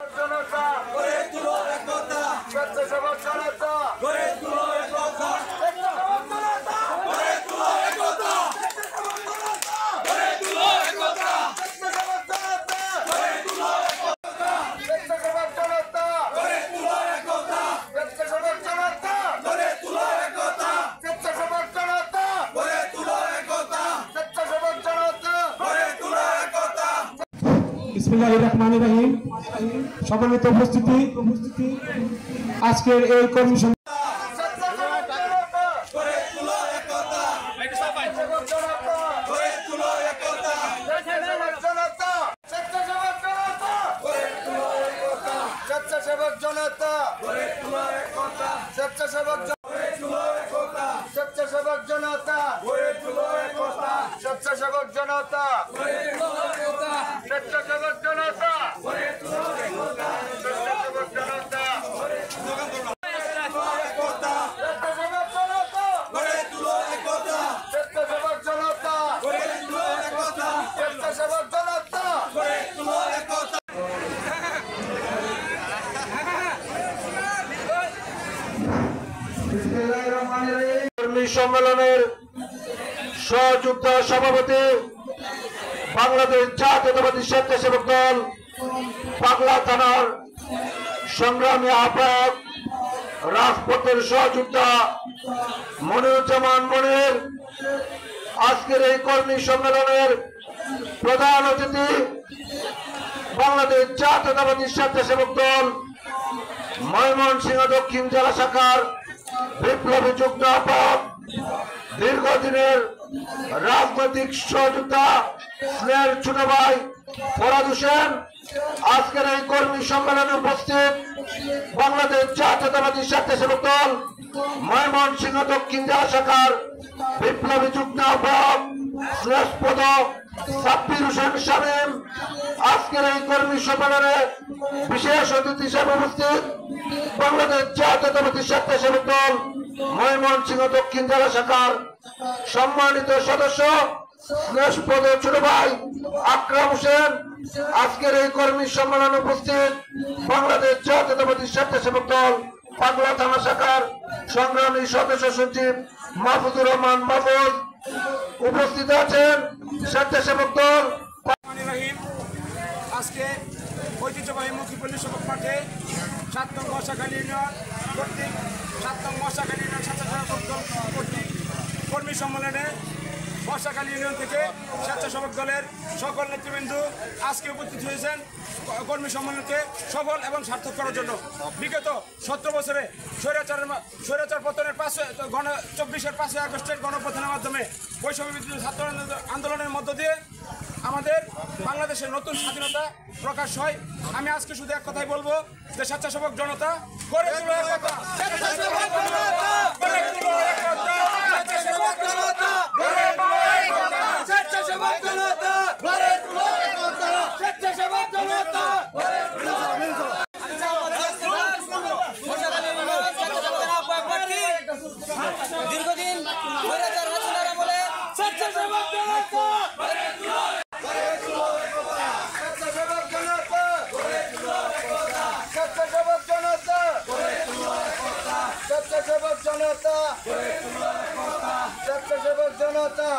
জনতা গড়ে তুলো একতা, স্বেচ্ছাসেবক জনতা গড়ে তুলো একতা, গড়ে তুলো একতা, গড়ে তুলো একতা, গড়ে তুলো একতা, স্বেচ্ছাসেবক জনতা গড়ে তুলো একতা, স্বেচ্ছাসেবক জনতা গড়ে তুলো একতা, স্বেচ্ছাসেবক জনতা গড়ে তুলো একতা, স্বেচ্ছাসেবক জনতা গড়ে তুলো একতা। বিসমিল্লাহির রহমানির রহিম। সম্মানিত উপস্থিতি, আজকের এই কর্মী স্বেচ্ছাসেবক জনতা স্বেচ্ছাসেবক স্বেচ্ছাসেবক জনতা স্বেচ্ছাসেবক জনতা স্বেচ্ছাসেবক জনতা স্বেচ্ছাসেবক জনতা স্বেচ্ছাসেবক জনতা স্বেচ্ছাসেবক জনতা কর্মী সম্মেলনের সহযুক্ত সভাপতি বাংলাদেশ জাতীয়তাবাদী স্বেচ্ছাসেবক দল পাগলা থানার সংগ্রামী আহ্বায়ক রাজপথের সহযোদ্ধা মনিরুজ্জামান মনির, আজকের এই কর্মী সম্মেলনের প্রধান অতিথি বাংলাদেশ জাতীয়তাবাদী স্বেচ্ছাসেবক দল ময়মনসিংহ দক্ষিণ জেলা শাখার বিপ্লবী যুগ্ম আহ্বায়ক, দীর্ঘদিনের রাজনৈতিক সহযোদ্ধা স্নেহের ছোট ভাই ফরাদ হোসেন, আজকের এই কর্মী সম্মেলনে উপস্থিত বাংলাদেশ জাতীয়তাবাদী স্বেচ্ছাসেবক দল ময়মনসিংহ দক্ষিণ জেলা শাখার বিপ্লবী যুগ্ম আহ্বায়ক স্নেহস্পদ সাব্বির হোসেন শামীম, আজকের এই কর্মী সম্মেলনে বিশেষ অতিথি হিসেবে উপস্থিত বাংলাদেশ জাতীয়তাবাদী স্বেচ্ছাসেবক দল ময়মনসিংহ দক্ষিণ জেলা শাখার সম্মানিত সদস্য স্নেহস্পদ ছোট ভাই আকরাম হোসেন, আজকের এই কর্মী সম্মেলনে উপস্থিত বাংলাদেশ জাতীয়তাবাদী স্বেচ্ছাসেবক দল পাগলা থানা শাখার সংগ্রামী সদস্য সচিব মাহফুজুর রহমান মাহফুজ, উপস্থিত আছেন স্বেচ্ছাসেবক দল। আজকে ঐতিহ্যবাহী মুক্তিপল্লী সড়ক মাঠে ৭ নং মশাখালী ইউনিয়ন কর্তৃক ৭ নং মশাখালী ইউনিয়ন স্বেচ্ছাসেবক দল কর্তৃক কর্মী সম্মেলনে মশাখালী ইউনিয়ন থেকে স্বেচ্ছাসেবক দলের সকল নেতৃবৃন্দ আজকে উপস্থিত হয়েছেন কর্মী সম্মেলনকে সফল এবং সার্থক করার জন্য। বিগত 17 বছরে স্বৈরাচার পতনের 24-এর 5 আগস্টের গণঅভ্যুত্থানের মাধ্যমে বৈষম্য বিরোধী ছাত্র আন্দোলনের মধ্য দিয়ে আমাদের বাংলাদেশের নতুন স্বাধীনতা প্রকাশ হয়। আমি আজকে শুধু এক কথাই বলবো যে স্বেচ্ছাসেবক জনতা গড়ে তুলো একতা, স্বেচ্ছাসেবক জনতা গড়ে তুলো একতা, স্বেচ্ছাসেবক জনতা গড়ে তুলো একতা, স্বেচ্ছাসেবক জনতা গড়ে তুলো একতা, স্বেচ্ছাসেবক জনতা গড়ে তুলো একতা। দীর্ঘদিন স্বৈরাচার হাসিনার আমলে স্বেচ্ছাসেবক জনতা স্বেচ্ছাসেবক জনতা স্বেচ্ছাসেবক জনতা স্বেচ্ছাসেবক জনতা